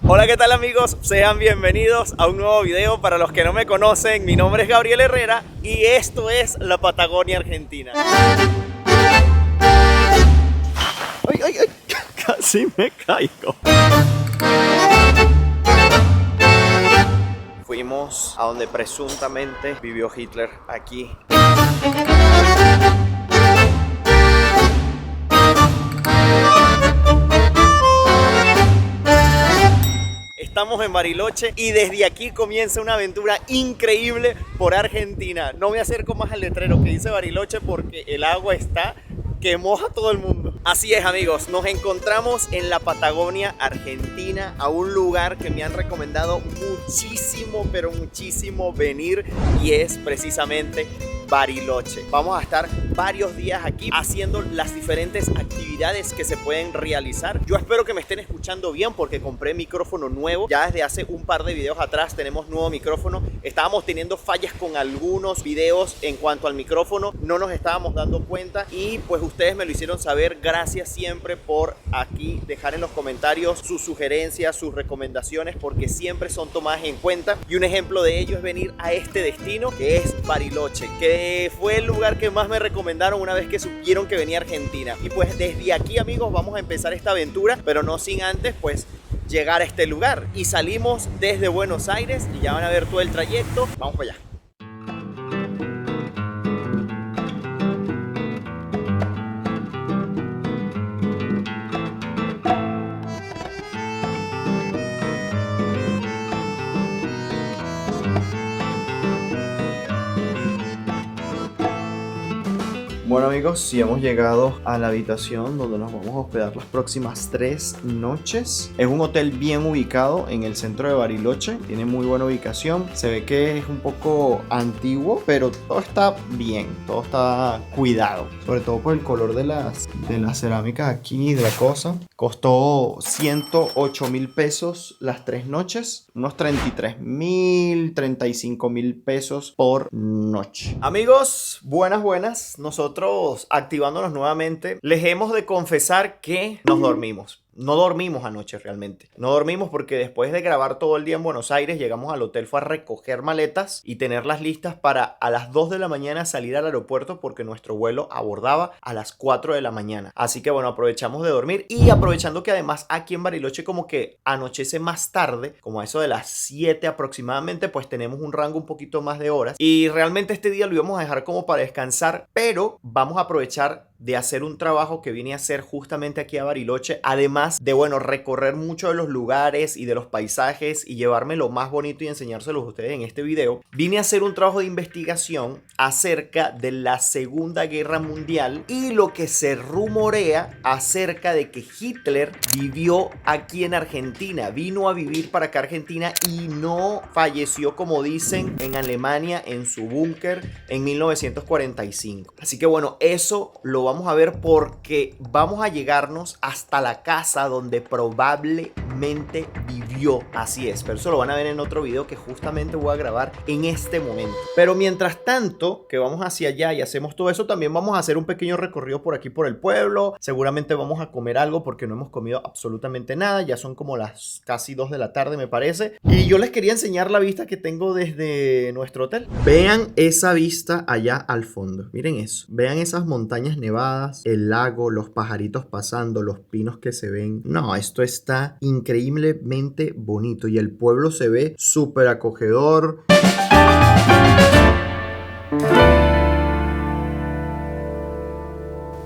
Hola, ¿qué tal amigos? Sean bienvenidos a un nuevo video. Para los que no me conocen, mi nombre es Gabriel Herrera y esto es la Patagonia Argentina. ¡Ay, ay, ay! Casi me caigo. Fuimos a donde presuntamente vivió Hitler, aquí. Estamos en Bariloche y desde aquí comienza una aventura increíble por Argentina. No me acerco más al letrero que dice Bariloche porque el agua está que moja a todo el mundo. Así es amigos, nos encontramos en la Patagonia Argentina, a un lugar que me han recomendado muchísimo, pero muchísimo venir, y es precisamente Bariloche. Vamos a estar varios días aquí haciendo las diferentes actividades que se pueden realizar. Yo espero que me estén escuchando bien porque compré micrófono nuevo. Ya desde hace un par de videos atrás tenemos nuevo micrófono. Estábamos teniendo fallas con algunos videos en cuanto al micrófono. No nos estábamos dando cuenta y pues ustedes me lo hicieron saber. Gracias siempre por aquí dejar en los comentarios sus sugerencias, sus recomendaciones, porque siempre son tomadas en cuenta. Y un ejemplo de ello es venir a este destino que es Bariloche, que fue el lugar que más me recomendaron una vez que supieron que venía a Argentina. Y pues desde aquí amigos vamos a empezar esta aventura, pero no sin antes pues llegar a este lugar. Y salimos desde Buenos Aires y ya van a ver todo el trayecto. Vamos para allá. Bueno amigos, sí hemos llegado a la habitación donde nos vamos a hospedar las próximas 3 noches. Es un hotel bien ubicado en el centro de Bariloche, tiene muy buena ubicación. Se ve que es un poco antiguo, pero todo está bien, todo está cuidado. Sobre todo por el color de las cerámicas aquí, de la cosa. Costó 108.000 pesos las 3 noches, unos 33.000, 35.000 pesos por noche. Amigos, buenas, nosotros activándonos nuevamente, les hemos de confesar que nos dormimos. No dormimos anoche realmente. No dormimos porque después de grabar todo el día en Buenos Aires, llegamos al hotel, fue a recoger maletas y tenerlas listas para a las 2 de la mañana salir al aeropuerto porque nuestro vuelo abordaba a las 4 de la mañana. Así que bueno, aprovechamos de dormir y aprovechando que además aquí en Bariloche como que anochece más tarde, como a eso de las 7 aproximadamente, pues tenemos un rango un poquito más de horas. Y realmente este día lo íbamos a dejar como para descansar, pero vamos a aprovechar de hacer un trabajo que vine a hacer justamente aquí a Bariloche, además de, bueno, recorrer muchos de los lugares y de los paisajes y llevarme lo más bonito y enseñárselos a ustedes en este video. Vine a hacer un trabajo de investigación acerca de la Segunda Guerra Mundial y lo que se rumorea acerca de que Hitler vivió aquí en Argentina, vino a vivir para acá a Argentina y no falleció como dicen en Alemania en su búnker en 1945. Así que bueno, eso lo vamos a ver porque vamos a llegarnos hasta la casa donde probablemente vivió. Así es, pero eso lo van a ver en otro video que justamente voy a grabar en este momento. Pero mientras tanto que vamos hacia allá y hacemos todo eso, también vamos a hacer un pequeño recorrido por aquí por el pueblo. Seguramente vamos a comer algo porque no hemos comido absolutamente nada. Ya son como las casi 2 de la tarde me parece. Y yo les quería enseñar la vista que tengo desde nuestro hotel. Vean esa vista allá al fondo. Miren eso. Vean esas montañas nevadas, el lago, los pajaritos pasando, los pinos que se ven. No, esto está increíblemente bonito y el pueblo se ve súper acogedor.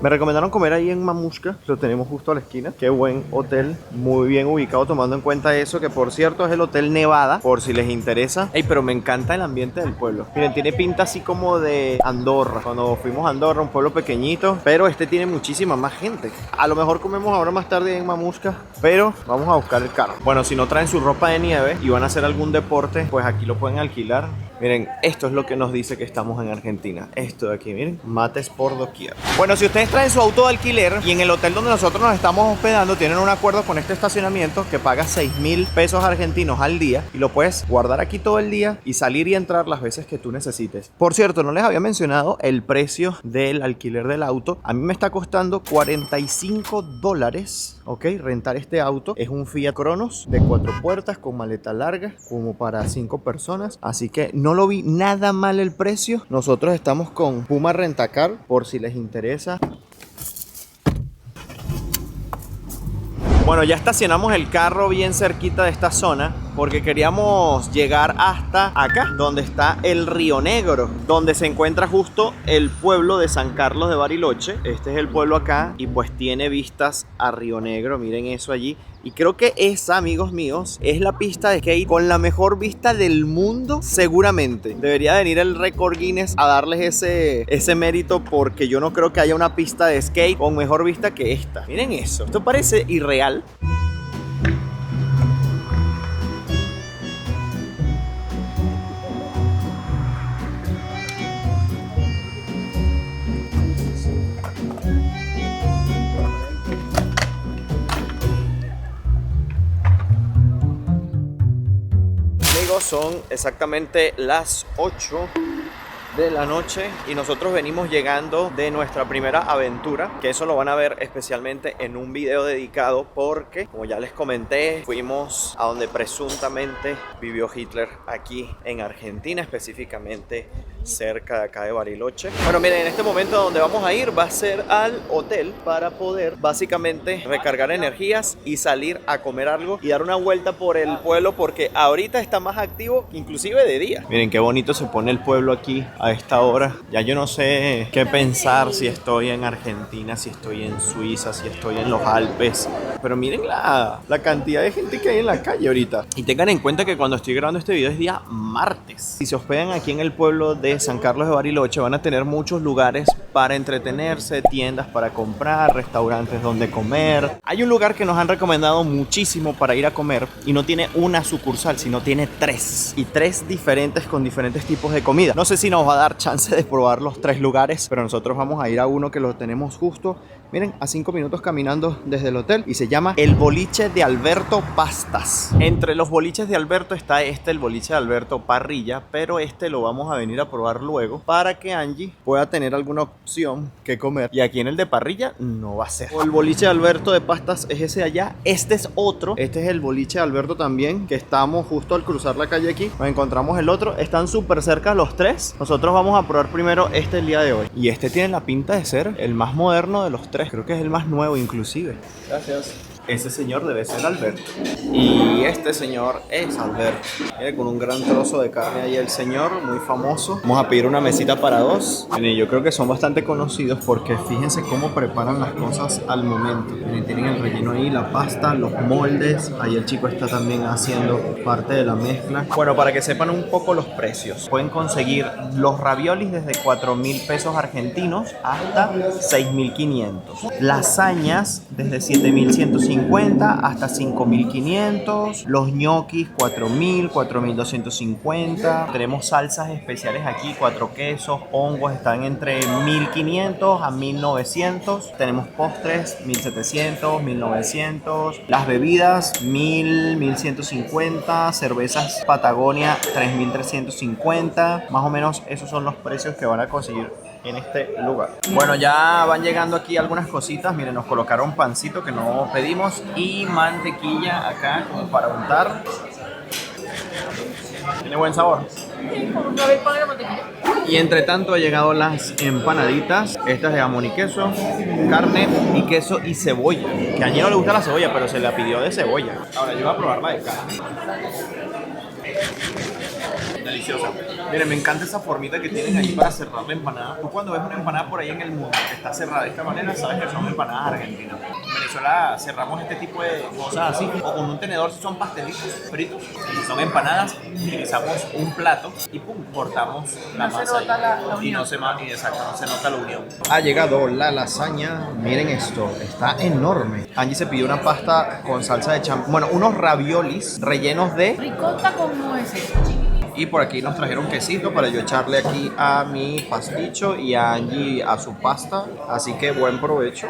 Me recomendaron comer ahí en Mamushka, lo tenemos justo a la esquina. Qué buen hotel, muy bien ubicado tomando en cuenta eso, que por cierto es el Hotel Nevada, por si les interesa. Ey, pero me encanta el ambiente del pueblo. Miren, tiene pinta así como de Andorra. Cuando fuimos a Andorra, un pueblo pequeñito, pero este tiene muchísima más gente. A lo mejor comemos ahora más tarde en Mamushka, pero vamos a buscar el carro. Bueno, si no traen su ropa de nieve y van a hacer algún deporte, pues aquí lo pueden alquilar. Miren, esto es lo que nos dice que estamos en Argentina. Esto de aquí, miren, mates por doquier. Bueno, si ustedes traen su auto de alquiler y en el hotel donde nosotros nos estamos hospedando tienen un acuerdo con este estacionamiento que paga 6.000 pesos argentinos al día y lo puedes guardar aquí todo el día y salir y entrar las veces que tú necesites. Por cierto, no les había mencionado el precio del alquiler del auto. A mí me está costando $45, ¿ok? Rentar este auto. Es un Fiat Cronos de 4 puertas con maleta larga, como para 5 personas. Así que no lo vi nada mal el precio. Nosotros estamos con Puma Rentacar, por si les interesa. Bueno, ya estacionamos el carro bien cerquita de esta zona porque queríamos llegar hasta acá, donde está el Río Negro, donde se encuentra justo el pueblo de San Carlos de Bariloche. Este es el pueblo acá y pues tiene vistas a Río Negro, miren eso allí. Y creo que esa, amigos míos, es la pista de skate con la mejor vista del mundo, seguramente. Debería venir el récord Guinness a darles ese mérito porque yo no creo que haya una pista de skate con mejor vista que esta. Miren eso, esto parece irreal. Son exactamente las 8 de la noche y nosotros venimos llegando de nuestra primera aventura, que eso lo van a ver especialmente en un video dedicado porque, como ya les comenté, fuimos a donde presuntamente vivió Hitler aquí en Argentina, específicamente cerca de acá de Bariloche. Bueno, miren, en este momento donde vamos a ir va a ser al hotel para poder básicamente recargar energías y salir a comer algo y dar una vuelta por el pueblo porque ahorita está más activo inclusive de día. Miren qué bonito se pone el pueblo aquí a esta hora. Ya yo no sé qué pensar, si estoy en Argentina, si estoy en Suiza, si estoy en los Alpes, pero miren la cantidad de gente que hay en la calle ahorita. Y tengan en cuenta que cuando estoy grabando este video es día martes. Si se hospedan aquí en el pueblo de San Carlos de Bariloche van a tener muchos lugares para entretenerse, tiendas para comprar, restaurantes donde comer. Hay un lugar que nos han recomendado muchísimo para ir a comer y no tiene una sucursal, sino tiene 3 y 3 diferentes con diferentes tipos de comida. No sé si nos va a dar chance de probar los 3 lugares, pero nosotros vamos a ir a uno que lo tenemos justo, miren, a 5 minutos caminando desde el hotel y se llama el boliche de Alberto Pastas. Entre los boliches de Alberto está el boliche de Alberto Parrilla, pero lo vamos a venir a probar luego para que Angie pueda tener alguna opción que comer. Y aquí en el de Parrilla no va a ser. O el boliche de Alberto de Pastas es ese allá. Este es otro. Este es el boliche de Alberto también, que estamos justo al cruzar la calle aquí. Nos encontramos el otro. Están súper cerca los 3. Nosotros vamos a probar primero el día de hoy. Y este tiene la pinta de ser el más moderno de los 3. Creo que es el más nuevo inclusive. Gracias. Ese señor debe ser Alberto. Y este señor es Alberto. Mire, con un gran trozo de carne ahí el señor, muy famoso. Vamos a pedir una mesita para 2. Miren, yo creo que son bastante conocidos porque fíjense cómo preparan las cosas al momento. Miren, tienen el relleno ahí, la pasta, los moldes. Ahí el chico está también haciendo parte de la mezcla. Bueno, para que sepan un poco los precios. Pueden conseguir los raviolis desde 4.000 pesos argentinos hasta 6.500. Lasañas desde 7.150 hasta 5.500, los ñoquis 4.000, 4.250. Tenemos salsas especiales aquí, 4 quesos, hongos, están entre 1.500 a 1.900. Tenemos postres 1.700, 1.900. Las bebidas 1.000, 1.150. Cervezas Patagonia 3.350. Más o menos esos son los precios que van a conseguir en este lugar. Bueno, ya van llegando aquí algunas cositas. Miren, nos colocaron pancito que no pedimos y mantequilla acá como para untar. Tiene buen sabor. Y entre tanto ha llegado las empanaditas. Estas de jamón y queso, carne y queso y cebolla. Que a Angie no le gusta la cebolla, pero se la pidió de cebolla. Ahora yo voy a probar la de carne. Deliciosa. Miren, me encanta esa formita que tienen ahí para cerrar la empanada. Tú cuando ves una empanada por ahí en el mundo que está cerrada de esta manera, sabes que son empanadas argentinas. En Venezuela cerramos este tipo de cosas así, o con un tenedor si son pastelitos fritos. Si son empanadas, utilizamos un plato y pum, cortamos la masa ahí. Y no se nota la unión. Ha llegado la lasaña. Miren esto, está enorme. Angie se pidió una pasta con salsa de champiñón. Bueno, unos raviolis rellenos de ricota con nueces. Y por aquí nos trajeron quesito para yo echarle aquí a mi pasticho y a Angie a su pasta. Así que buen provecho.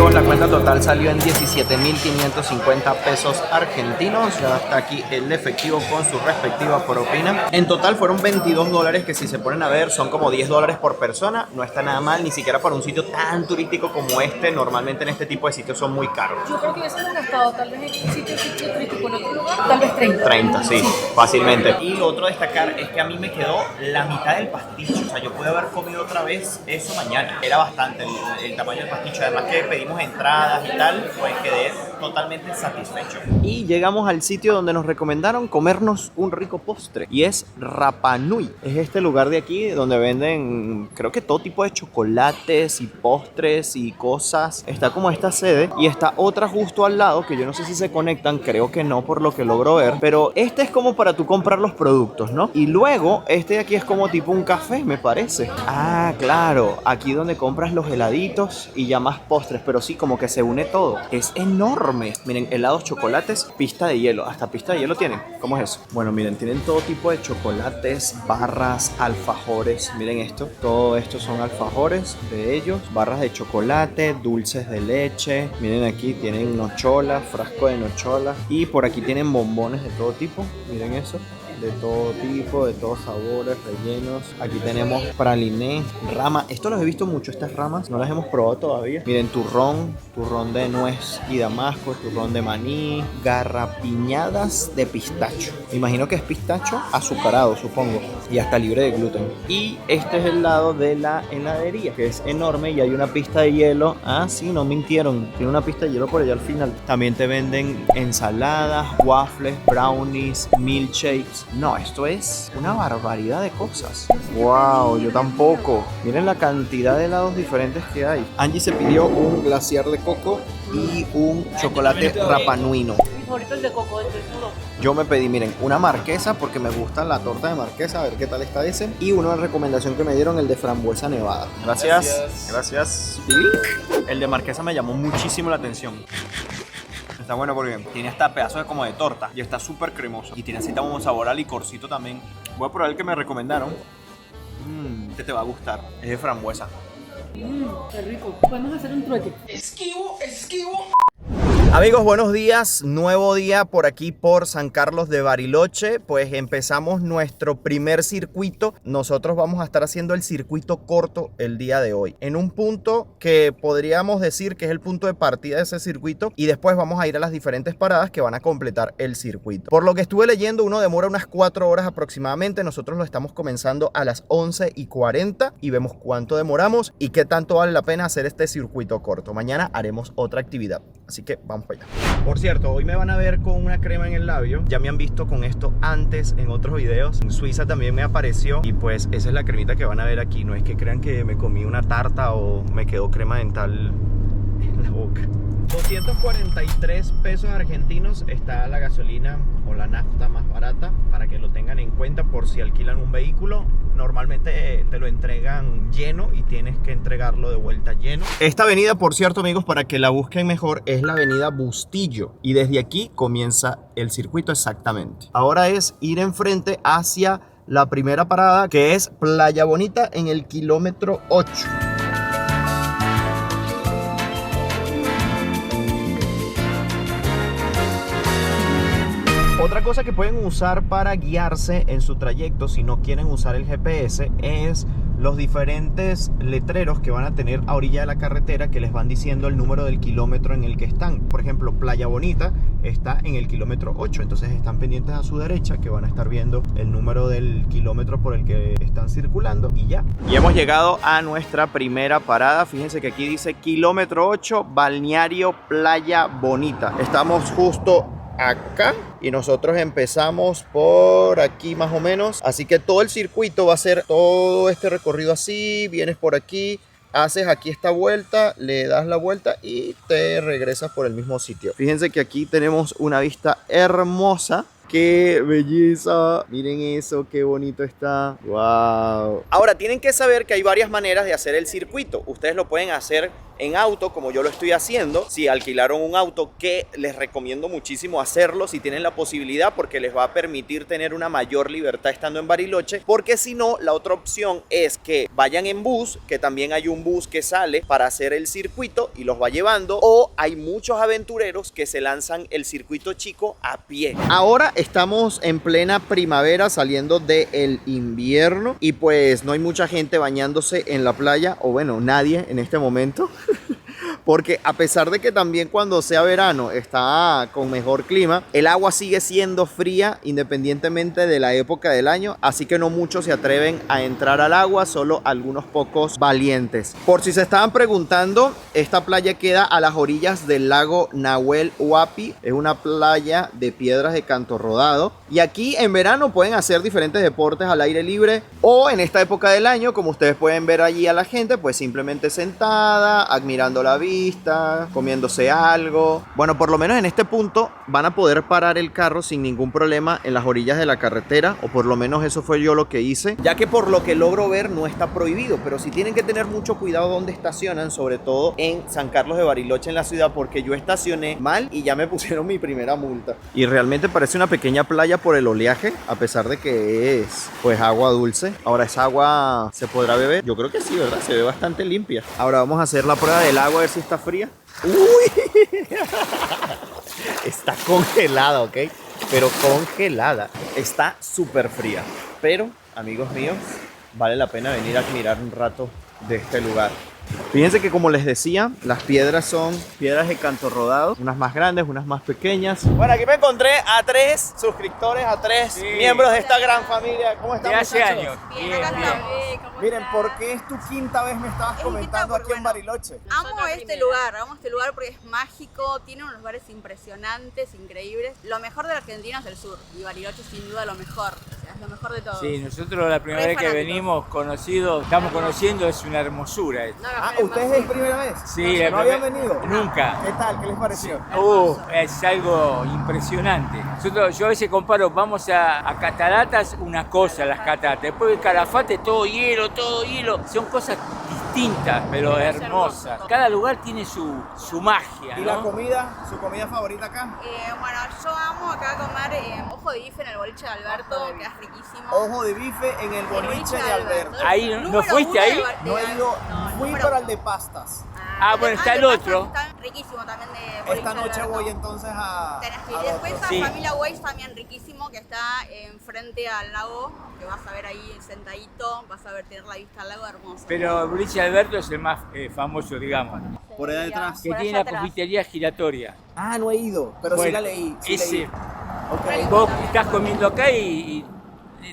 La cuenta total salió en 17.550 pesos argentinos. Ya está aquí el efectivo con su respectiva propina. En total fueron 22 dólares, que si se ponen a ver son como 10 dólares por persona. No está nada mal, ni siquiera para un sitio tan turístico como este. Normalmente en este tipo de sitios son muy caros. Yo creo que ya se han gastado tal vez en un sitio turístico en otro lugar, tal vez 30. 30, sí, fácilmente. Y lo otro a destacar es que a mí me quedó la mitad del pasticho. O sea, yo pude haber comido otra vez eso mañana. Era bastante el tamaño del pasticho. Además que pedimos entradas y tal, pues quedé totalmente satisfecho. Y llegamos al sitio donde nos recomendaron comernos un rico postre, y es Rapa Nui. Es este lugar de aquí donde venden, creo que todo tipo de chocolates y postres y cosas. Está como esta sede y está otra justo al lado, que yo no sé si se conectan, creo que no por lo que logro ver, pero este es como para tú comprar los productos, ¿no? Y luego este de aquí es como tipo un café, me parece. Ah, claro, aquí donde compras los heladitos y ya más postres, pero sí, como que se une todo. Es enorme. Miren, helados, chocolates, pista de hielo. Hasta pista de hielo tienen. ¿Cómo es eso? Bueno, miren, tienen todo tipo de chocolates, barras, alfajores. Miren esto. Todo esto son alfajores de ellos. Barras de chocolate, dulces de leche. Miren aquí, tienen nochola, frasco de nochola. Y por aquí tienen bombones de todo tipo. Miren eso. De todo tipo, de todos sabores, rellenos. Aquí tenemos praliné, rama. Esto los he visto mucho, estas ramas. No las hemos probado todavía. Miren, turrón de nuez y damasco, turrón de maní, garrapiñadas de pistacho. Me imagino que es pistacho azucarado, supongo. Y hasta libre de gluten. Y este es el lado de la heladería, que es enorme y hay una pista de hielo. Ah, sí, no mintieron. Tiene una pista de hielo por allá al final. También te venden ensaladas, waffles, brownies, milkshakes. No, esto es una barbaridad de cosas. Wow, yo tampoco. Miren la cantidad de helados diferentes que hay. Angie se pidió un glaciar de coco y un chocolate rapanuino. Mi favorito es de coco, de todo. Yo me pedí, miren, una marquesa porque me gusta la torta de marquesa, a ver qué tal está ese. Y una recomendación que me dieron, el de frambuesa nevada. Gracias. El de marquesa me llamó muchísimo la atención. Está bueno porque tiene hasta pedazos como de torta y está súper cremoso. Y tiene así como un sabor a licorcito también. Voy a probar el que me recomendaron. Este te va a gustar. Es de frambuesa. Qué rico. Podemos hacer un trueque. Esquivo. Amigos, buenos días, nuevo día por aquí por San Carlos de Bariloche. Pues empezamos nuestro primer circuito. Nosotros vamos a estar haciendo el circuito corto el día de hoy, en un punto que podríamos decir que es el punto de partida de ese circuito, y después vamos a ir a las diferentes paradas que van a completar el circuito. Por lo que estuve leyendo, uno demora unas 4 horas aproximadamente. Nosotros lo estamos comenzando a las 11:40 y vemos cuánto demoramos y qué tanto vale la pena hacer este circuito corto. Mañana haremos otra actividad, así que vamos para allá. Por cierto, hoy me van a ver con una crema en el labio. Ya me han visto con esto antes en otros videos. En Suiza también me apareció y pues esa es la cremita que van a ver aquí. No es que crean que me comí una tarta o me quedó crema dental en la boca. 243 pesos argentinos está la gasolina o la nafta más barata, para que lo tengan en cuenta por si alquilan un vehículo. Normalmente te lo entregan lleno y tienes que entregarlo de vuelta lleno. Esta avenida, por cierto, amigos, para que la busquen mejor, es la avenida Bustillo, y desde aquí comienza el circuito exactamente. Ahora es ir enfrente hacia la primera parada, que es Playa Bonita, en el kilómetro 8. Otra cosa que pueden usar para guiarse en su trayecto, si no quieren usar el GPS, es los diferentes letreros que van a tener a orilla de la carretera, que les van diciendo el número del kilómetro en el que están. Por ejemplo, Playa Bonita está en el kilómetro 8, entonces están pendientes a su derecha, que van a estar viendo el número del kilómetro por el que están circulando, y ya. Y hemos llegado a nuestra primera parada. Fíjense que aquí dice kilómetro 8, Balneario Playa Bonita. Estamos justo acá y nosotros empezamos por aquí más o menos, así que todo el circuito va a ser todo este recorrido así. Vienes por aquí, haces aquí esta vuelta, le das la vuelta y te regresas por el mismo sitio. Fíjense que aquí tenemos una vista hermosa. ¡Qué belleza! Miren eso, qué bonito está. ¡Wow! Ahora, tienen que saber que hay varias maneras de hacer el circuito. Ustedes lo pueden hacer en auto, como yo lo estoy haciendo, si alquilaron un auto, que les recomiendo muchísimo hacerlo si tienen la posibilidad, porque les va a permitir tener una mayor libertad estando en Bariloche, porque si no, la otra opción es que vayan en bus, que también hay un bus que sale para hacer el circuito y los va llevando, o hay muchos aventureros que se lanzan el circuito chico a pie. Ahora estamos en plena primavera, saliendo del invierno, y pues no hay mucha gente bañándose en la playa, o bueno, nadie en este momento. Porque a pesar de que también cuando sea verano está con mejor clima, el agua sigue siendo fría independientemente de la época del año, así que no muchos se atreven a entrar al agua, solo algunos pocos valientes. Por si se estaban preguntando, esta playa queda a las orillas del lago Nahuel Huapi, es una playa de piedras de canto rodado, y aquí en verano pueden hacer diferentes deportes al aire libre, o en esta época del año, como ustedes pueden ver allí a la gente, pues simplemente sentada, admirando la vista, comiéndose algo. Bueno, por lo menos en este punto van a poder parar el carro sin ningún problema en las orillas de la carretera, o por lo menos eso fue yo lo que hice, ya que por lo que logro ver no está prohibido, pero sí tienen que tener mucho cuidado donde estacionan, sobre todo en San Carlos de Bariloche, en la ciudad, porque yo estacioné mal y ya me pusieron mi primera multa. Y realmente parece una pequeña playa por el oleaje, a pesar de que es pues agua dulce. Ahora, ¿esa agua se podrá beber? Yo creo que sí, ¿verdad? Se ve bastante limpia. Ahora vamos a hacer la prueba del agua, a ver si está fría. ¡Uy! Está congelada, ¿ok? Pero congelada. Está súper fría. Pero, amigos míos, vale la pena venir a admirar un rato de este lugar. Fíjense que, como les decía, las piedras son piedras de canto rodado, unas más grandes, unas más pequeñas. Bueno, aquí me encontré a 3 suscriptores, a 3 miembros de esta gran familia. ¿Cómo están, muchachos? Hace años. Bien, Bien, acá bien. estamos. Miren, ¿por qué es tu quinta vez, me estabas comentando, aquí en Bariloche? Amo este lugar porque es mágico, tiene unos lugares impresionantes, increíbles. Lo mejor de la Argentina es el sur, y Bariloche sin duda lo mejor, o sea, es lo mejor de todo. Sí, nosotros la primera vez que venimos estamos conociendo, es una hermosura esto. ¿Ustedes es primera vez? Sí, ¿No habían venido? Nunca. ¿Qué tal? ¿Qué les pareció? Es algo impresionante. Yo a veces comparo, vamos a cataratas, una cosa las cataratas. Después el Calafate, todo hielo. Son cosas distintas, pero hermosas. Cada lugar tiene su magia, ¿Y ¿no? la comida? ¿Su comida favorita acá? Bueno, yo amo acá comer ojo de bife en el boliche de Alberto, que es riquísimo. Ojo de bife en el boliche de Alberto. Ahí, ¿no fuiste ahí? No he ido, fui para el de pastas. Bueno, está el otro. Está riquísimo también de boliche Esta de noche Alberto. voy entonces a... Tenés que ir. al Después otro. a Sí. Familia Weiss, también riquísimo, que está enfrente al lago, que vas a ver ahí sentadito, vas a ver tener la vista al lago, hermoso. Pero Brice Alberto es el más famoso, digamos. Por allá detrás. Que Por tiene allá la atrás. confitería giratoria. Ah, no he ido, pero sí Bueno, la leí. Sí ese, leí. Ok. vos estás comiendo acá y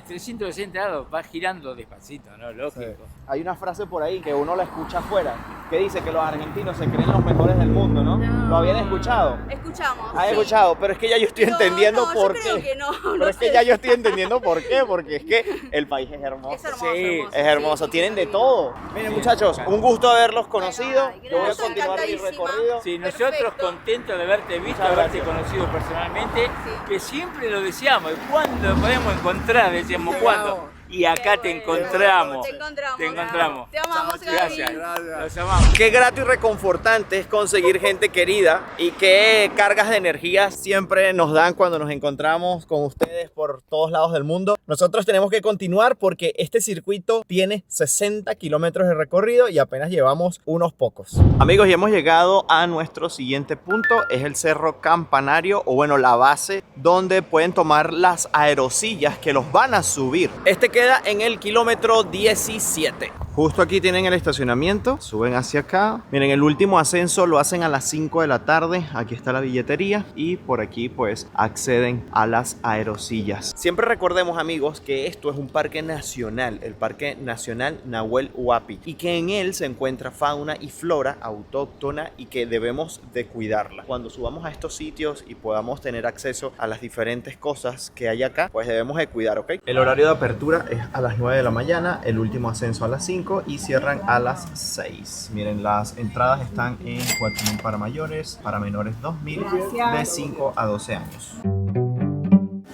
360 grados vas girando despacito, ¿no? Lógico. Hay una frase por ahí que uno la escucha afuera, que dice que los argentinos se creen los mejores del mundo, ¿no? ¿Lo habían escuchado? Escuchamos. ¿Has sí. escuchado? Pero es que ya yo estoy Pero entendiendo no, por yo qué. creo que no, Pero no es que sé. ya yo estoy entendiendo por qué, porque es que el país es hermoso. Es hermoso, Sí, hermoso. Es hermoso, sí, tienen de divino. todo. Miren, Sí, muchachos, claro. un gusto haberlos conocido. Ay, Yo voy a gracias. continuar mi Encantadísima. recorrido. Sí, nosotros Perfecto. contentos de haberte visto, Muchas haberte gracias. conocido personalmente, Sí. que siempre lo deseamos. ¿Cuándo lo podemos encontrar? Decíamos, Sí, ¿cuándo? vamos. Y acá te Qué bueno. encontramos. Te encontramos. Te encontramos. Te amamos, Gaby. Gracias. Gracias. Los amamos. Qué grato y reconfortante es conseguir gente querida, y qué cargas de energía siempre nos dan cuando nos encontramos con ustedes por todos lados del mundo. Nosotros tenemos que continuar porque este circuito tiene 60 kilómetros de recorrido y apenas llevamos unos pocos. Amigos, y hemos llegado a nuestro siguiente punto. Es el Cerro Campanario, o bueno, la base donde pueden tomar las aerosillas que los van a subir. Este queda en el kilómetro 17. Justo aquí tienen el estacionamiento, suben hacia acá. Miren, el último ascenso lo hacen a las 5 de la tarde. Aquí está la billetería y por aquí pues acceden a las aerosillas. Siempre recordemos, amigos, que esto es un parque nacional, el Parque Nacional Nahuel Huapi, y que en él se encuentra fauna y flora autóctona y que debemos de cuidarla. Cuando subamos a estos sitios y podamos tener acceso a las diferentes cosas que hay acá, pues debemos de cuidar, ¿ok? El horario de apertura es a las 9 de la mañana, el último ascenso a las 5 y cierran a las 6. Miren, las entradas están en 4.000 para mayores, para menores 2.000, de 5 a 12 años.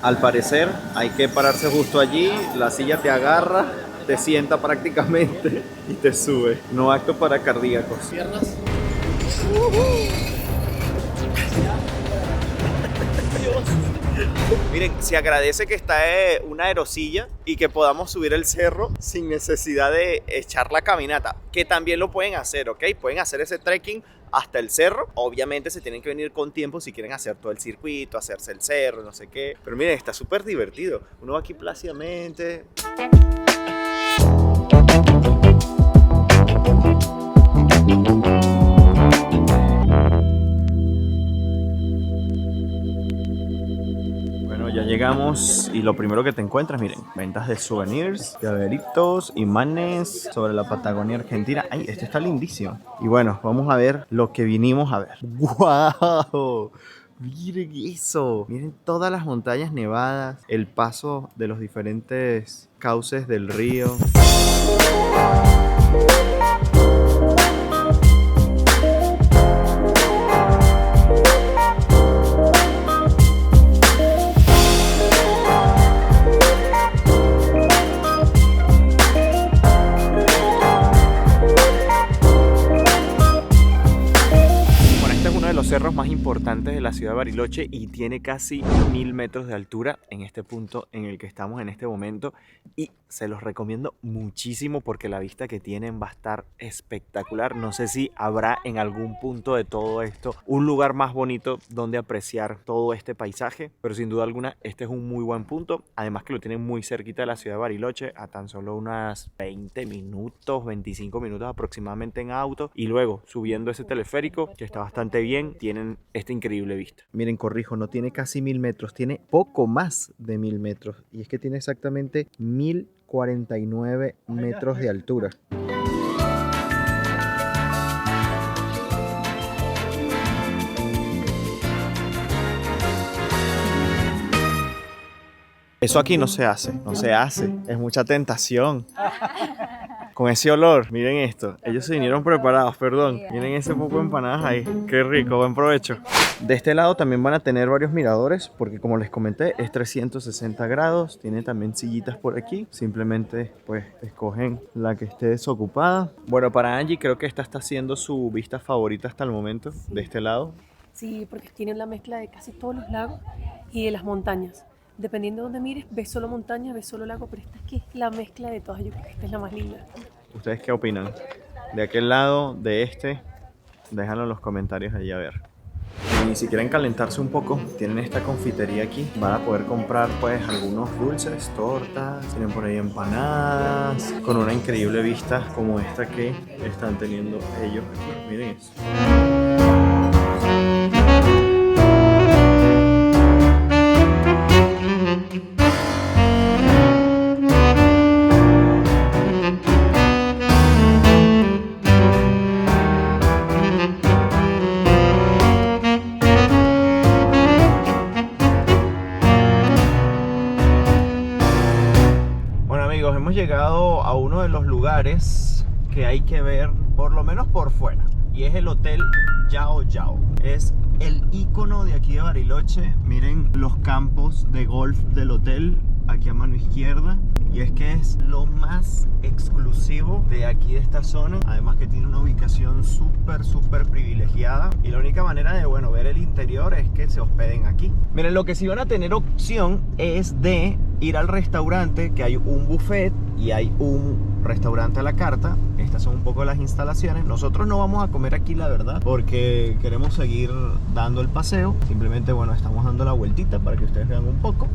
Al parecer hay que pararse justo allí, la silla te agarra, te sienta prácticamente y te sube. No apto para cardíacos. Miren, se agradece que está una aerosilla y que podamos subir el cerro sin necesidad de echar la caminata, que también lo pueden hacer, ¿ok? Pueden hacer ese trekking hasta el cerro. Obviamente se tienen que venir con tiempo si quieren hacer todo el circuito, hacerse el cerro, no sé qué. Pero miren, está súper divertido. Uno va aquí plácidamente. Ya llegamos y lo primero que te encuentras, miren, ventas de souvenirs, llaveritos, imanes sobre la Patagonia Argentina. ¡Ay, este está lindísimo! Y bueno, vamos a ver lo que vinimos a ver. ¡Guau! Miren eso, miren todas las montañas nevadas, el paso de los diferentes cauces del río. Cerros más importantes de la ciudad de Bariloche y tiene casi 1000 metros de altura en este punto en el que estamos en este momento, y se los recomiendo muchísimo porque la vista que tienen va a estar espectacular. No sé si habrá en algún punto de todo esto un lugar más bonito donde apreciar todo este paisaje, pero sin duda alguna este es un muy buen punto, además que lo tienen muy cerquita de la ciudad de Bariloche, a tan solo unas 20 minutos, 25 minutos aproximadamente en auto, y luego subiendo ese teleférico que está bastante bien, tienen esta increíble vista. Miren, corrijo, no tiene casi 1000 metros, tiene poco más de 1000 metros. Y es que tiene exactamente 1049 metros de altura. Eso aquí no se hace, es mucha tentación. Con ese olor, miren esto, ellos se vinieron preparados, perdón. Miren ese poco de empanadas ahí, qué rico, buen provecho. De este lado también van a tener varios miradores, porque como les comenté, es 360 grados, tiene también sillitas por aquí. Simplemente pues escogen la que esté desocupada. Bueno, para Angie creo que esta está siendo su vista favorita hasta el momento, sí, de este lado. Sí, porque tienen la mezcla de casi todos los lagos y de las montañas. Dependiendo de donde mires, ves solo montaña, ves solo lago, pero esta es que es la mezcla de todas. Yo creo que esta es la más linda. ¿Ustedes qué opinan? De aquel lado, de este, déjanlo en los comentarios allí a ver. Y si quieren calentarse un poco, tienen esta confitería aquí. Van a poder comprar pues algunos dulces, tortas, tienen por ahí empanadas, con una increíble vista como esta que están teniendo ellos aquí. Miren eso. Hemos llegado a uno de los lugares que hay que ver, por lo menos por fuera, y es el Hotel Yao Yao. Es el icono de aquí de Bariloche. Miren los campos de golf del hotel aquí a mano izquierda, y es que es lo más exclusivo de aquí de esta zona, además que tiene una ubicación súper privilegiada, y la única manera de ver el interior es que se hospeden aquí. Miren, lo que sí van a tener opción es de ir al restaurante, que hay un buffet y hay un restaurante a la carta. Estas son un poco las instalaciones. Nosotros no vamos a comer aquí, la verdad, porque queremos seguir dando el paseo. Simplemente, estamos dando la vueltita para que ustedes vean un poco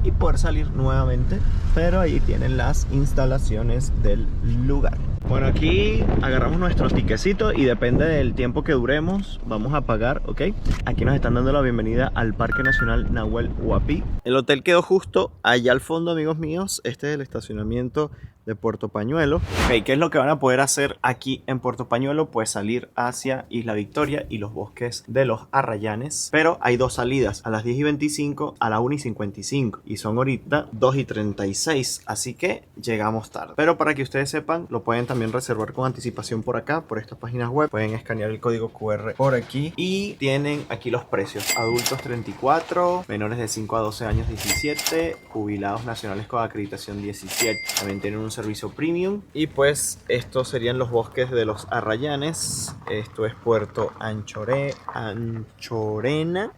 y poder salir nuevamente, pero ahí tienen las instalaciones del lugar. Bueno, aquí agarramos nuestro tiquecito y depende del tiempo que duremos, vamos a pagar, ¿ok? Aquí nos están dando la bienvenida al Parque Nacional Nahuel Huapi. El hotel quedó justo allá al fondo, amigos míos. Este es el estacionamiento de Puerto Pañuelo. Ok, ¿qué es lo que van a poder hacer aquí en Puerto Pañuelo? Pues salir hacia Isla Victoria y los bosques de los Arrayanes. Pero hay dos salidas, a las 10:25, a la 1:55. Y son ahorita 2:36, así que llegamos tarde. Pero para que ustedes sepan, lo pueden también reservar con anticipación por acá, por estas páginas web. Pueden escanear el código QR por aquí y tienen aquí los precios. Adultos 34, menores de 5 a 12 años 17, jubilados nacionales con acreditación 17. También tienen un servicio premium. Y pues estos serían los bosques de los Arrayanes. Esto es Puerto Anchorena.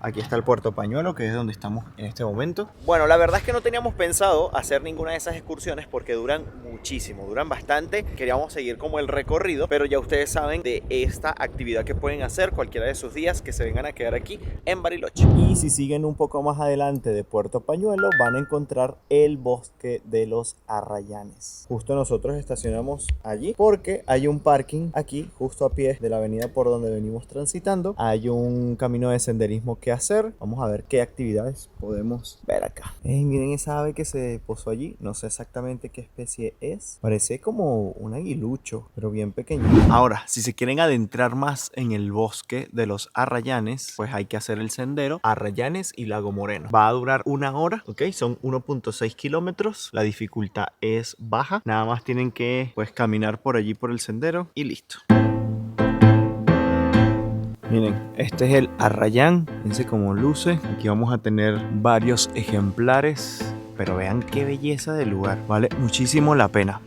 Aquí está el Puerto Pañuelo, que es donde estamos en este momento. Bueno, la verdad es que no teníamos pensado hacer ninguna de esas excursiones porque duran muchísimo, duran bastante. Queríamos seguir como el recorrido, pero ya ustedes saben de esta actividad que pueden hacer cualquiera de sus días que se vengan a quedar aquí en Bariloche. Y si siguen un poco más adelante de Puerto Pañuelo, van a encontrar el bosque de los Arrayanes. Justo nosotros estacionamos allí porque hay un parking aquí, justo a pie de la avenida por donde venimos transitando. Hay un camino de senderismo que hacer. Vamos a ver qué actividades podemos ver acá. Miren esa ave que se posó allí. No sé exactamente qué especie es. Parece como un aguilucho, pero bien pequeño. Ahora, si se quieren adentrar más en el bosque de los Arrayanes, pues hay que hacer el sendero Arrayanes y Lago Moreno. Va a durar 1 hora, ¿ok? Son 1.6 kilómetros. La dificultad es baja. Nada más tienen que pues caminar por allí por el sendero y listo. Miren, este es el Arrayán. Fíjense cómo luce. Aquí vamos a tener varios ejemplares. Pero vean qué belleza de lugar. Vale muchísimo la pena.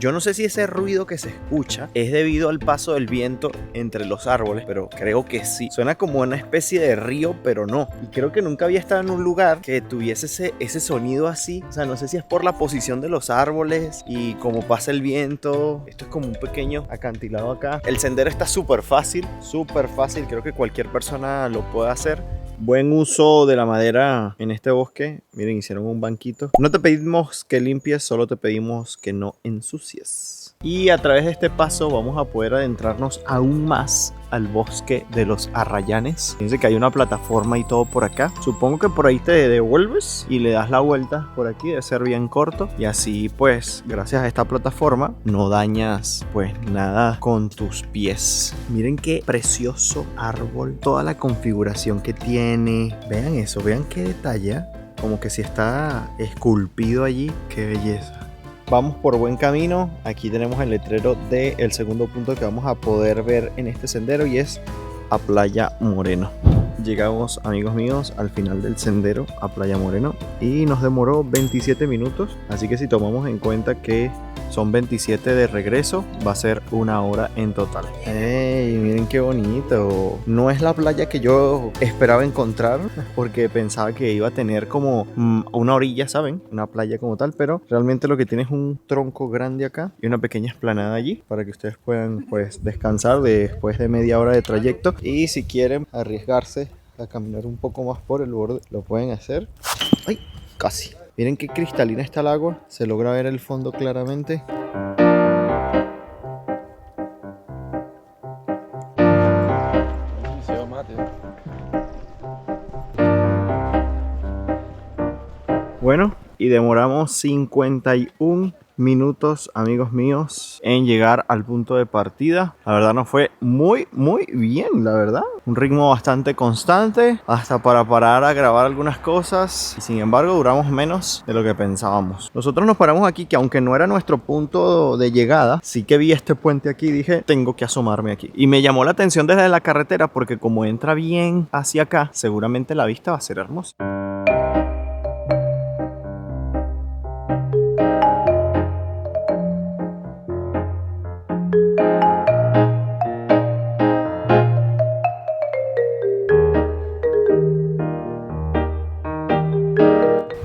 Yo no sé si ese ruido que se escucha es debido al paso del viento entre los árboles, pero creo que sí. Suena como una especie de río, pero no. Y creo que nunca había estado en un lugar que tuviese ese sonido así. O sea, no sé si es por la posición de los árboles y como pasa el viento. Esto es como un pequeño acantilado acá. El sendero está súper fácil, súper fácil. Creo que cualquier persona lo puede hacer. Buen uso de la madera en este bosque. Miren, hicieron un banquito. No te pedimos que limpies, solo te pedimos que no ensucies. Y a través de este paso vamos a poder adentrarnos aún más al bosque de los Arrayanes. Fíjense que hay una plataforma y todo por acá. Supongo que por ahí te devuelves y le das la vuelta por aquí. Debe ser bien corto. Y así pues, gracias a esta plataforma, no dañas pues nada con tus pies. Miren qué precioso árbol. Toda la configuración que tiene. Vean eso, vean qué detalle. Como que si está esculpido allí. Qué belleza. Vamos por buen camino. Aquí tenemos el letrero del segundo punto que vamos a poder ver en este sendero y es a Playa Moreno. Llegamos, amigos míos, al final del sendero a Playa Moreno y nos demoró 27 minutos. Así que si tomamos en cuenta que son 27 de regreso, va a ser 1 hora en total. ¡Ey! Miren qué bonito. No es la playa que yo esperaba encontrar porque pensaba que iba a tener como una orilla, ¿saben? Una playa como tal, pero realmente lo que tiene es un tronco grande acá y una pequeña explanada allí para que ustedes puedan pues descansar después de media hora de trayecto. Y si quieren arriesgarse a caminar un poco más por el borde, lo pueden hacer. ¡Ay! Casi. Miren qué cristalina está el agua. Se logra ver el fondo claramente. Bueno, y demoramos 51 minutos, amigos míos, en llegar al punto de partida. La verdad nos fue muy bien, la verdad. Un ritmo bastante constante, hasta para parar a grabar algunas cosas. Y sin embargo, duramos menos de lo que pensábamos. Nosotros nos paramos aquí, que aunque no era nuestro punto de llegada, sí que vi este puente aquí y dije, tengo que asomarme aquí. Y me llamó la atención desde la carretera, porque como entra bien hacia acá, seguramente la vista va a ser hermosa.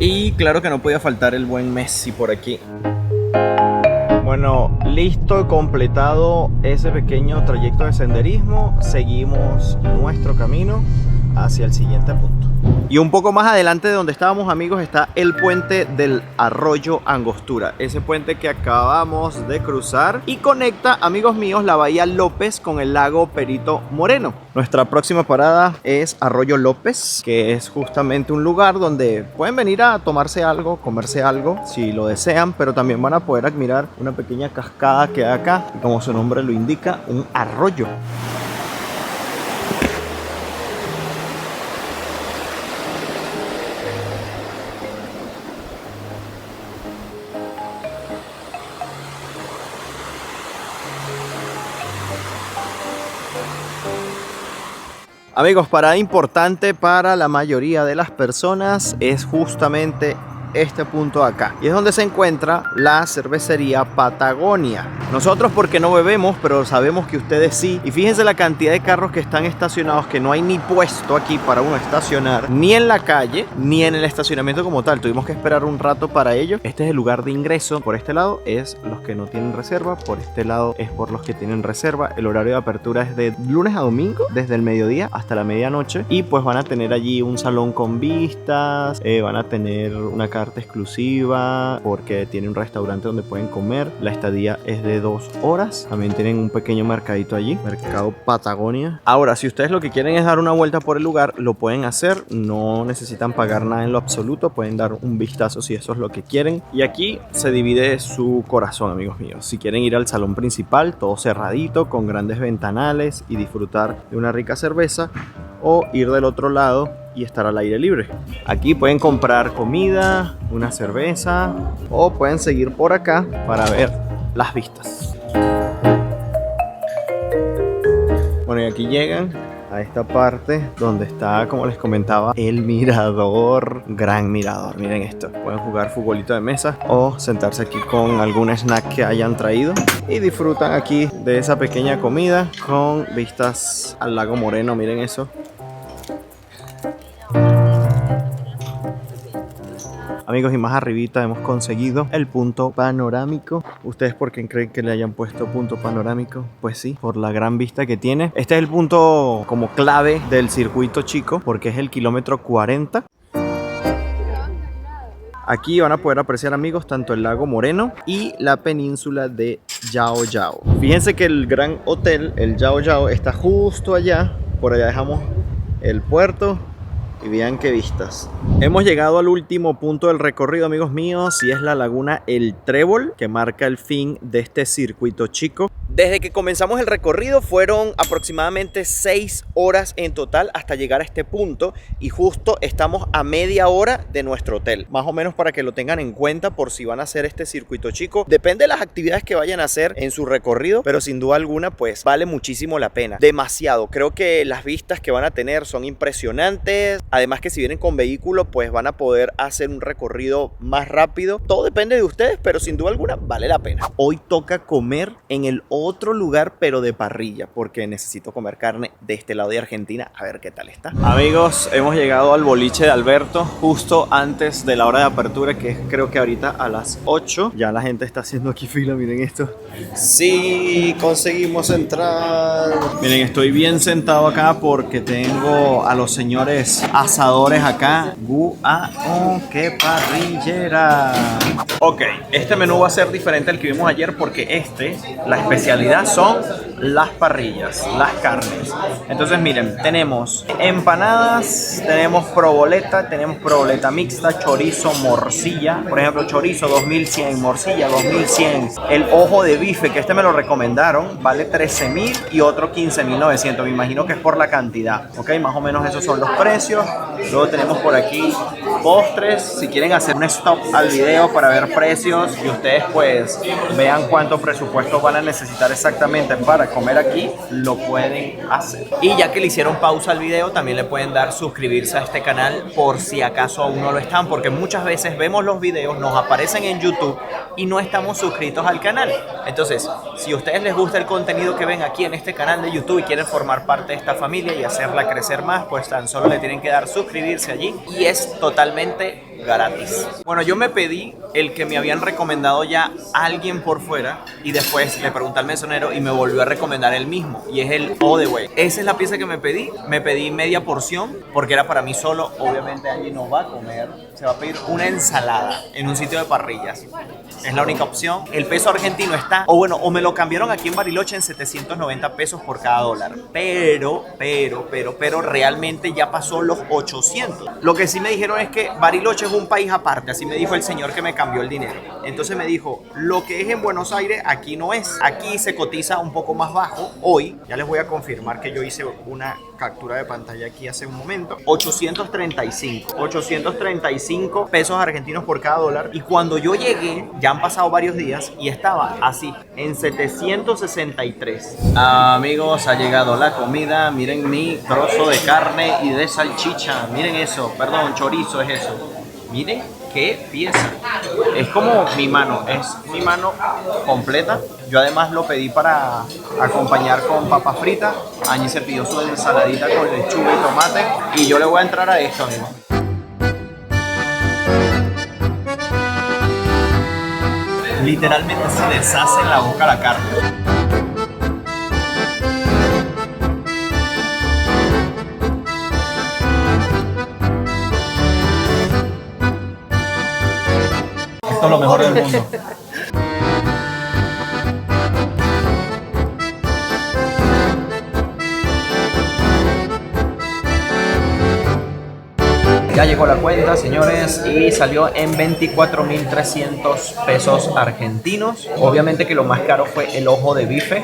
Y claro que no podía faltar el buen Messi por aquí. Bueno, listo y completado ese pequeño trayecto de senderismo. Seguimos nuestro camino hacia el siguiente punto. Y un poco más adelante de donde estábamos, amigos, está el puente del Arroyo Angostura. Ese puente que acabamos de cruzar y conecta, amigos míos, la Bahía López con el lago Perito Moreno. Nuestra próxima parada es Arroyo López, que es justamente un lugar donde pueden venir a tomarse algo, comerse algo, si lo desean, pero también van a poder admirar una pequeña cascada que hay acá, y como su nombre lo indica, un arroyo. Amigos, parada importante para la mayoría de las personas es justamente este punto acá, y es donde se encuentra la cervecería Patagonia. Nosotros porque no bebemos, pero sabemos que ustedes sí, y fíjense la cantidad de carros que están estacionados, que no hay ni puesto aquí para uno estacionar, ni en la calle, ni en el estacionamiento como tal. Tuvimos que esperar un rato para ello. Este es el lugar de ingreso. Por este lado es los que no tienen reserva, por este lado es por los que tienen reserva. El horario de apertura es de lunes a domingo, desde el mediodía hasta la medianoche, y pues van a tener allí un salón con vistas, van a tener una carta exclusiva porque tiene un restaurante donde pueden comer. La estadía es de 2 horas. También tienen un pequeño mercadito allí, Mercado Patagonia. Ahora, si ustedes lo que quieren es dar una vuelta por el lugar, lo pueden hacer. No necesitan pagar nada en lo absoluto. Pueden dar un vistazo si eso es lo que quieren. Y aquí se divide su corazón, amigos míos. Si quieren ir al salón principal, todo cerradito, con grandes ventanales, y disfrutar de una rica cerveza, o ir del otro lado y estar al aire libre. Aquí pueden comprar comida, una cerveza, o pueden seguir por acá para ver las vistas. Bueno, y aquí llegan a esta parte donde está, como les comentaba, el mirador. Gran mirador, miren esto. Pueden jugar futbolito de mesa o sentarse aquí con algún snack que hayan traído y disfrutan aquí de esa pequeña comida con vistas al lago Moreno. Miren eso. Amigos, y más arribita hemos conseguido el punto panorámico. ¿Ustedes por qué creen que le hayan puesto punto panorámico? Pues sí, por la gran vista que tiene. Este es el punto como clave del circuito chico, porque es el kilómetro 40. Aquí van a poder apreciar, amigos, tanto el lago Moreno y la península de Yao Yao. Fíjense que el gran hotel, el Yao Yao, está justo allá. Por allá dejamos el puerto. Y vean qué vistas. Hemos llegado al último punto del recorrido, amigos míos, y es la laguna El Trébol, que marca el fin de este circuito chico. Desde que comenzamos el recorrido fueron aproximadamente 6 horas en total hasta llegar a este punto, y justo estamos a media hora de nuestro hotel. Más o menos para que lo tengan en cuenta por si van a hacer este circuito chico. Depende de las actividades que vayan a hacer en su recorrido, pero sin duda alguna pues vale muchísimo la pena. Demasiado. Creo que las vistas que van a tener son impresionantes. Además que si vienen con vehículo pues van a poder hacer un recorrido más rápido. Todo depende de ustedes, pero sin duda alguna vale la pena. Hoy toca comer en el otro lugar, pero de parrilla, porque necesito comer carne de este lado de Argentina. A ver qué tal está. Amigos, hemos llegado al boliche de Alberto justo antes de la hora de apertura, que es creo que ahorita a las 8. Ya la gente está haciendo aquí fila, miren esto. Sí, conseguimos entrar. Miren, estoy bien sentado acá porque tengo a los señores asadores acá. ¡Oh, qué parrillera! Ok, este menú va a ser diferente al que vimos ayer, porque la especialidad son las parrillas, las carnes. Entonces miren, tenemos empanadas, tenemos proboleta mixta, chorizo, morcilla. Por ejemplo, chorizo 2100, morcilla 2100. El ojo de bife, que este me lo recomendaron, vale 13.000 y otro 15.900. Me imagino que es por la cantidad. Ok, más o menos esos son los precios. Luego tenemos por aquí postres. Si quieren hacer un stop al video para ver precios y ustedes pues vean cuánto presupuesto van a necesitar exactamente para comer aquí, lo pueden hacer. Y ya que le hicieron pausa al video, también le pueden dar suscribirse a este canal por si acaso aún no lo están, porque muchas veces vemos los videos, nos aparecen en YouTube y no estamos suscritos al canal. Entonces, si a ustedes les gusta el contenido que ven aquí en este canal de YouTube y quieren formar parte de esta familia y hacerla crecer más, pues tan solo le tienen que dar suscribirse allí, y es totalmente gratis. Bueno, yo me pedí el que me habían recomendado ya alguien por fuera, y después le pregunté al mesonero y me volvió a recomendar el mismo, y es el All the Way. Esa es la pieza que me pedí media porción porque era para mí solo. Obviamente allí no va a comer, se va a pedir una ensalada en un sitio de parrillas. Es la única opción. El peso argentino está, o me lo cambiaron aquí en Bariloche en 790 pesos por cada dólar, pero realmente ya pasó los 800. Lo que sí me dijeron es que Bariloche es es un país aparte, así me dijo el señor que me cambió el dinero. Entonces me dijo, lo que es en Buenos Aires, aquí no es. Aquí se cotiza un poco más bajo. Hoy, ya les voy a confirmar que yo hice una captura de pantalla aquí hace un momento. 835 pesos argentinos por cada dólar. Y cuando yo llegué, ya han pasado varios días y estaba así, en 763. Amigos, ha llegado la comida. Miren mi trozo de carne y de salchicha. Miren eso, perdón, chorizo es eso. Miren qué pieza. Es como mi mano, es mi mano completa. Yo además lo pedí para acompañar con papas fritas. Angie se pidió su ensaladita con lechuga y tomate. Y yo le voy a entrar a esto, amigos. Literalmente se deshace en la boca la carne. Esto es lo mejor del mundo. Ya llegó la cuenta, señores, y salió en 24.300 pesos argentinos. Obviamente que lo más caro fue el ojo de bife.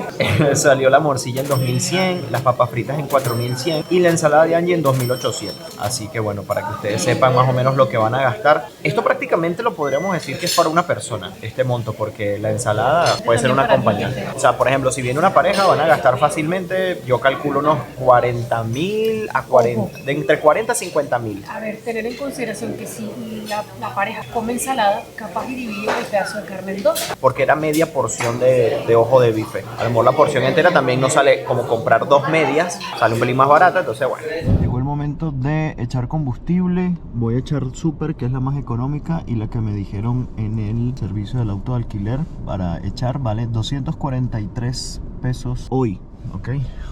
Salió la morcilla en 2.100, las papas fritas en 4.100 y la ensalada de Angie en 2.800. Así que bueno, para que ustedes sepan más o menos lo que van a gastar. Esto prácticamente lo podríamos decir que es para una persona, este monto, porque la ensalada puede ser un acompañante. O sea, por ejemplo, si viene una pareja, van a gastar fácilmente, yo calculo unos 40.000 a 40, de entre 40 a 50.000. A ver, tener en consideración que si la pareja come ensalada, capaz y divide el pedazo de carne en dos. Porque era media porción de ojo de bife. A lo mejor la porción entera también no sale como comprar dos medias, sale un pelín más barata, entonces bueno. Llegó el momento de echar combustible. Voy a echar Super, que es la más económica y la que me dijeron en el servicio del auto de alquiler para echar, vale 243 pesos hoy. Ok,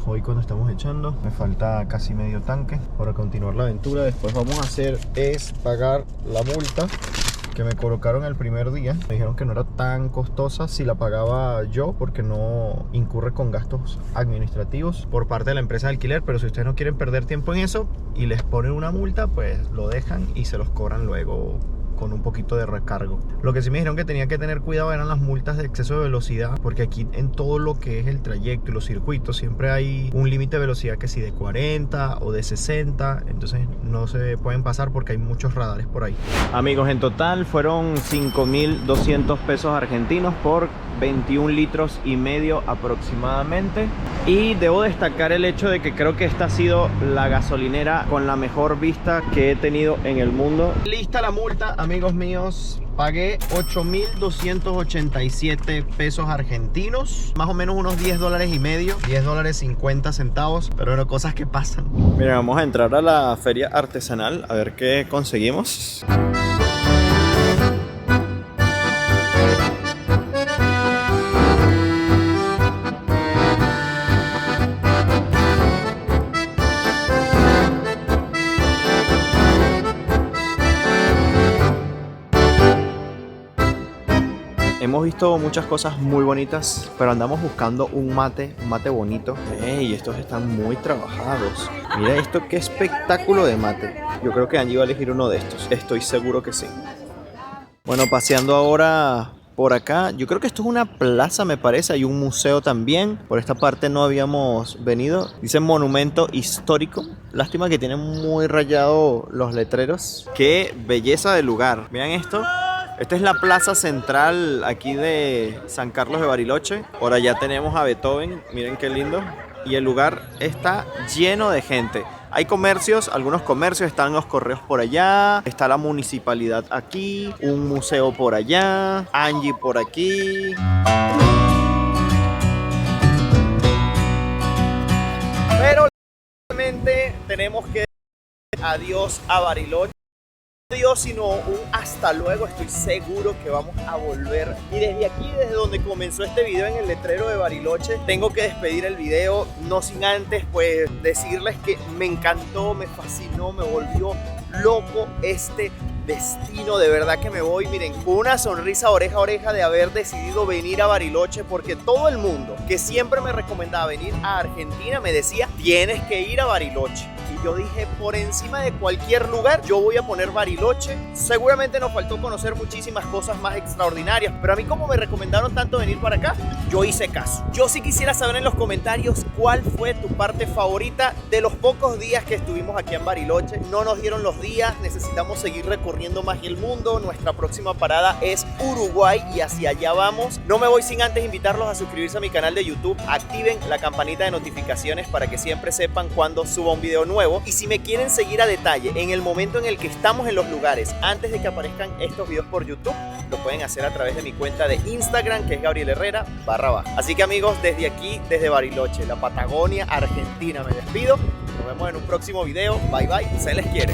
hoy cuando estamos echando me falta casi medio tanque para continuar la aventura. Después vamos a hacer es pagar la multa que me colocaron el primer día. Me dijeron que no era tan costosa si la pagaba yo, porque no incurre con gastos administrativos por parte de la empresa de alquiler. Pero si ustedes no quieren perder tiempo en eso y les ponen una multa, pues lo dejan y se los cobran luego con un poquito de recargo. Lo que sí me dijeron que tenía que tener cuidado eran las multas de exceso de velocidad, porque aquí en todo lo que es el trayecto y los circuitos siempre hay un límite de velocidad, que si de 40 o de 60, entonces no se pueden pasar porque hay muchos radares por ahí. Amigos, en total fueron 5.200 pesos argentinos por 21 litros y medio aproximadamente. Y debo destacar el hecho de que creo que esta ha sido la gasolinera con la mejor vista que he tenido en el mundo. Lista la multa, amigos míos. Pagué 8.287 pesos argentinos, más o menos unos $10.50, $10.50, pero bueno, cosas que pasan. Miren, vamos a entrar a la feria artesanal a ver qué conseguimos. Hemos visto muchas cosas muy bonitas, pero andamos buscando un mate bonito. ¡Ey! Estos están muy trabajados. Mira esto, qué espectáculo de mate. Yo creo que Angie va a elegir uno de estos. Estoy seguro que sí. Bueno, paseando ahora por acá. Yo creo que esto es una plaza, me parece. Hay un museo también. Por esta parte no habíamos venido. Dice monumento histórico. Lástima que tienen muy rayado los letreros. ¡Qué belleza de lugar! Vean esto. Esta es la plaza central aquí de San Carlos de Bariloche. Por allá tenemos a Beethoven, miren qué lindo. Y el lugar está lleno de gente. Hay comercios, algunos comercios, están los correos por allá, está la municipalidad aquí, un museo por allá, Angie por aquí. Pero realmente tenemos que decir adiós a Bariloche. Adiós, sino un hasta luego. Estoy seguro que vamos a volver. Y desde aquí, desde donde comenzó este video, en el letrero de Bariloche, tengo que despedir el video, no sin antes pues decirles que me encantó, me fascinó, me volvió loco este destino. De verdad que me voy, miren, con una sonrisa oreja a oreja de haber decidido venir a Bariloche, porque todo el mundo que siempre me recomendaba venir a Argentina me decía, tienes que ir a Bariloche. y yo dije, por encima de cualquier lugar, yo voy a poner Bariloche. Seguramente nos faltó conocer muchísimas cosas más extraordinarias, pero a mí como me recomendaron tanto venir para acá, yo hice caso. Yo sí quisiera saber en los comentarios cuál fue tu parte favorita de los pocos días que estuvimos aquí en Bariloche. No nos dieron los días, necesitamos seguir recorriendo más el mundo. Nuestra próxima parada es Uruguay y hacia allá vamos. No me voy sin antes invitarlos a suscribirse a mi canal de YouTube. Activen la campanita de notificaciones para que siempre sepan cuando suba un video nuevo. Y si me quieren seguir a detalle en el momento en el que estamos en los lugares, antes de que aparezcan estos videos por YouTube, lo pueden hacer a través de mi cuenta de Instagram, que es Gabriel Herrera _. Así que amigos, desde aquí, desde Bariloche, la Patagonia Argentina, me despido. Nos vemos en un próximo video. Bye bye, se les quiere.